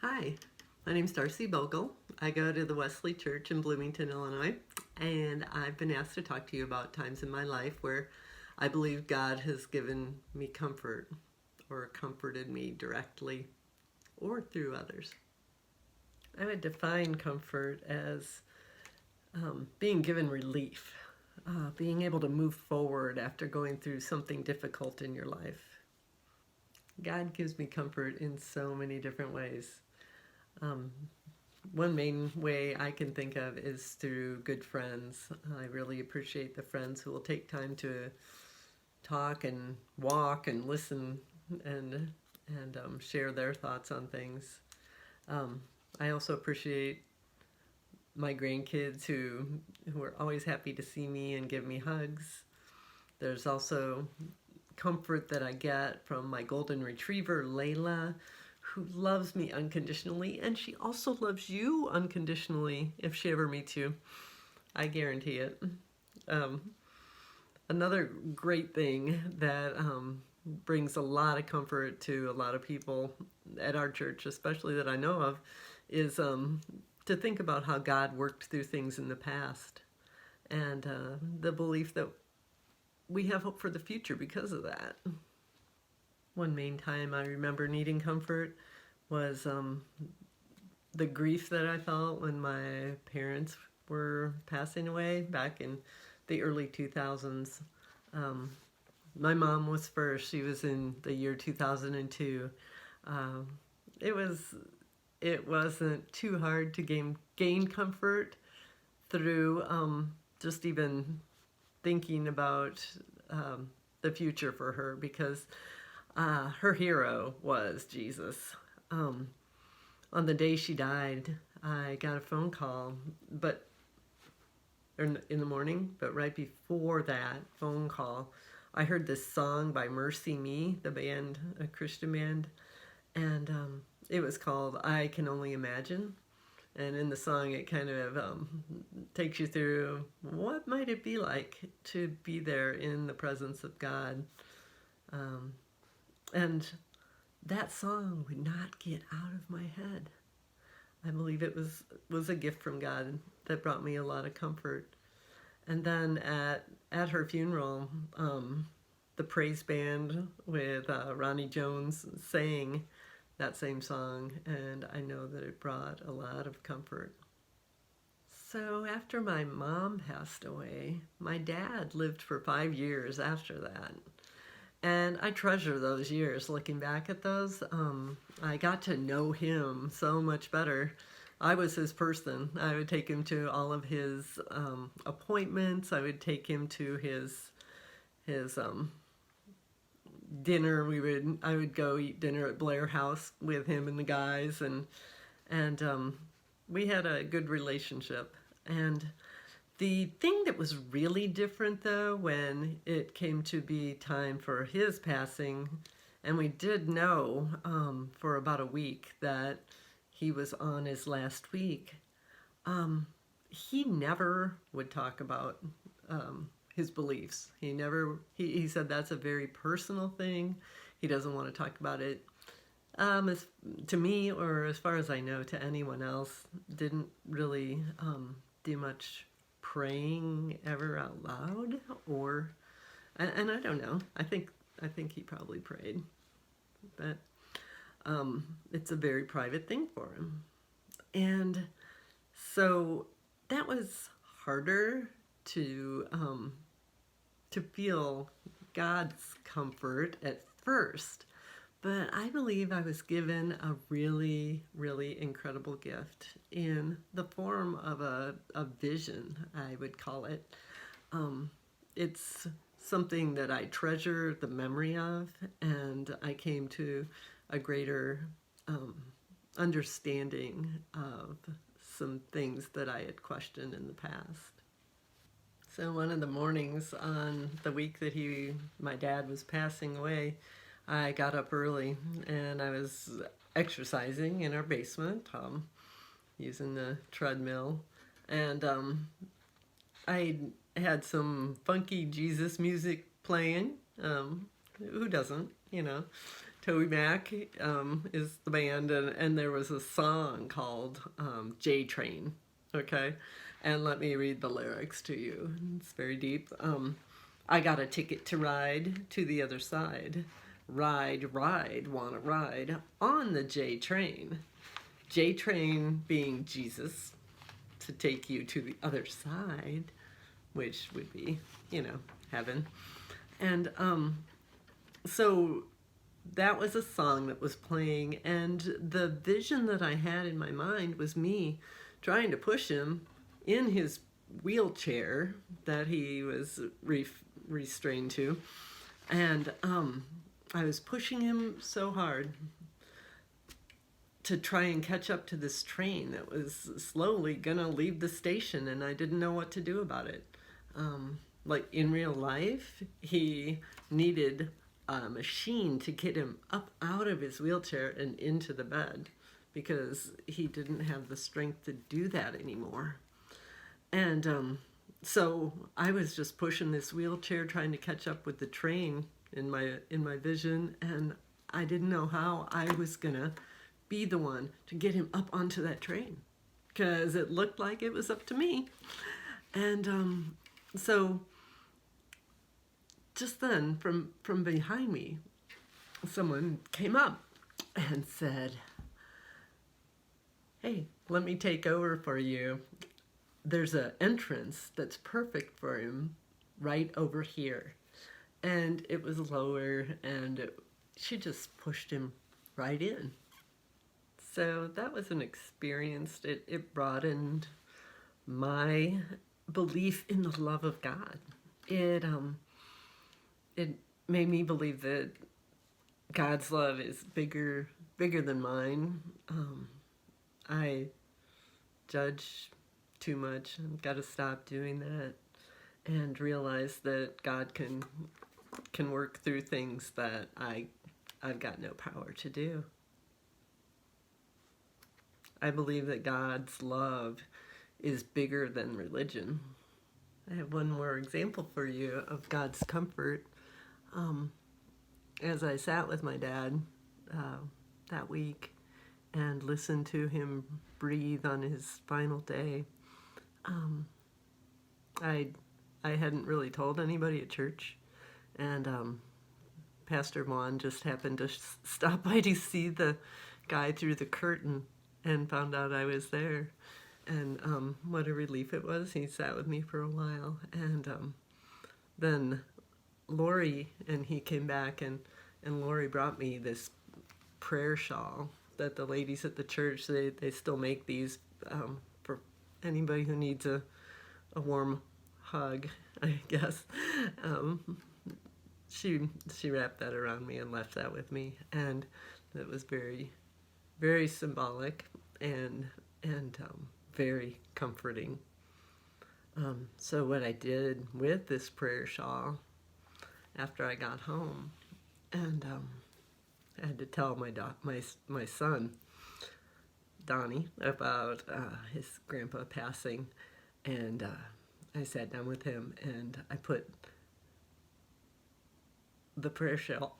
Hi, my name's Darcy Bogle. I go to the Wesley Church in Bloomington, Illinois, and I've been asked to talk to you about times in my life where I believe God has given me comfort or comforted me directly or through others. I would define comfort as being given relief, being able to move forward after going through something difficult in your life. God gives me comfort in so many different ways. Um, One main way I can think of is through good friends. I really appreciate the friends who will take time to talk and walk and listen and share their thoughts on things. Um, I also appreciate my grandkids who are always happy to see me and give me hugs. There's also comfort that I get from my golden retriever, Layla, who loves me unconditionally, and she also loves you unconditionally if she ever meets you. I guarantee it. Um, Another great thing that brings a lot of comfort to a lot of people at our church, especially that I know of, is to think about how God worked through things in the past and the belief that we have hope for the future because of that. One main time I remember needing comfort was the grief that I felt when my parents were passing away back in the early 2000s. Um, my mom was first. She was in the year 2002. Um, it was it wasn't too hard to gain comfort through just even thinking about the future for her because her hero was Jesus. Um, on the day she died, I got a phone call, but in the morning, but right before that phone call, I heard this song by Mercy Me, the band, a Christian band, and it was called "I Can Only Imagine." And in the song, it kind of takes you through what might it be like to be there in the presence of God. Um, and that song would not get out of my head. I believe it was a gift from God that brought me a lot of comfort. And then at her funeral, the praise band with Ronnie Jones sang that same song, and I know that it brought a lot of comfort. So after my mom passed away, my dad lived for 5 years after that. And I treasure those years looking back at those. I got to know him so much better. I was his person. I would take him to all of his appointments. I would take him to his dinner. I would go eat dinner at Blair House with him and the guys, and we had a good relationship. And the thing that was really different, though, when it came to be time for his passing, and we did know for about a week that he was on his last week, he never would talk about his beliefs. He said that's a very personal thing. He doesn't want to talk about it. As, to me, or as far as I know, to anyone else, didn't really do much praying ever out loud, or and I don't know. I think he probably prayed, but it's a very private thing for him, and so that was harder to feel God's comfort at first. But I believe I was given a really, really incredible gift in the form of a vision, I would call it. It's something that I treasure the memory of, and I came to a greater understanding of some things that I had questioned in the past. So one of the mornings on the week that my dad was passing away, I got up early and I was exercising in our basement, using the treadmill, and I had some funky Jesus music playing. Who doesn't, you know? Toby Mac is the band, and there was a song called J Train, okay? And let me read the lyrics to you. It's very deep. I got a ticket to ride to the other side. Ride, ride, wanna ride on the J Train. J Train being Jesus, to take you to the other side, which would be, heaven. And so that was a song that was playing, and the vision that I had in my mind was me trying to push him in his wheelchair that he was restrained to, and I was pushing him so hard to try and catch up to this train that was slowly gonna leave the station, and I didn't know what to do about it. Like in real life, he needed a machine to get him up out of his wheelchair and into the bed because he didn't have the strength to do that anymore. And so I was just pushing this wheelchair trying to catch up with the train in my vision, and I didn't know how I was gonna be the one to get him up onto that train because it looked like it was up to me. And so just then from behind me, someone came up and said, "Hey, let me take over for you. There's an entrance that's perfect for him right over here." And it was lower, and she just pushed him right in. So that was an experience. It broadened my belief in the love of God. It made me believe that God's love is bigger than mine. I judge too much. I've got to stop doing that and realize that God can work through things that I've got no power to do. I believe that God's love is bigger than religion. I have one more example for you of God's comfort. As I sat with my dad that week and listened to him breathe on his final day, I hadn't really told anybody at church, and Pastor Vaughn just happened to stop by to see the guy through the curtain and found out I was there. And what a relief it was. He sat with me for a while. And then Lori and he came back, and Lori brought me this prayer shawl that the ladies at the church, they still make these for anybody who needs a warm hug, I guess. She wrapped that around me and left that with me, and it was very, very symbolic and very comforting. So what I did with this prayer shawl after I got home, and I had to tell my son Donnie about his grandpa passing, and I sat down with him and I put the prayer shawl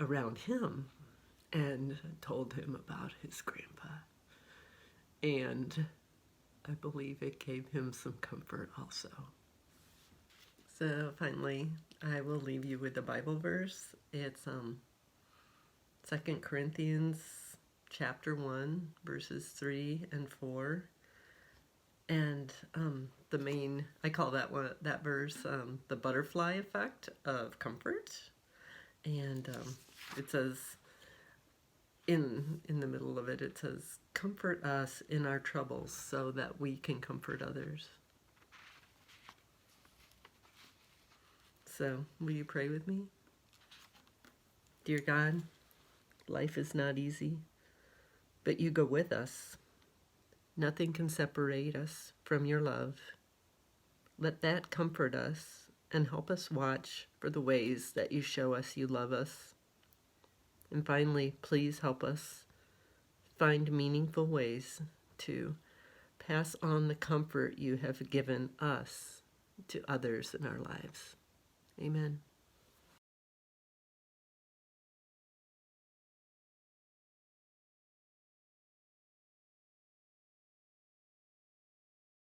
around him and told him about his grandpa. And I believe it gave him some comfort also. So finally, I will leave you with a Bible verse. It's 2 Corinthians chapter 1, verses 3 and 4. And I call that verse the butterfly effect of comfort. And it says, in the middle of it, it says, "Comfort us in our troubles so that we can comfort others." So, will you pray with me? Dear God, life is not easy, but you go with us. Nothing can separate us from your love. Let that comfort us and help us watch for the ways that you show us you love us. And finally, please help us find meaningful ways to pass on the comfort you have given us to others in our lives. Amen.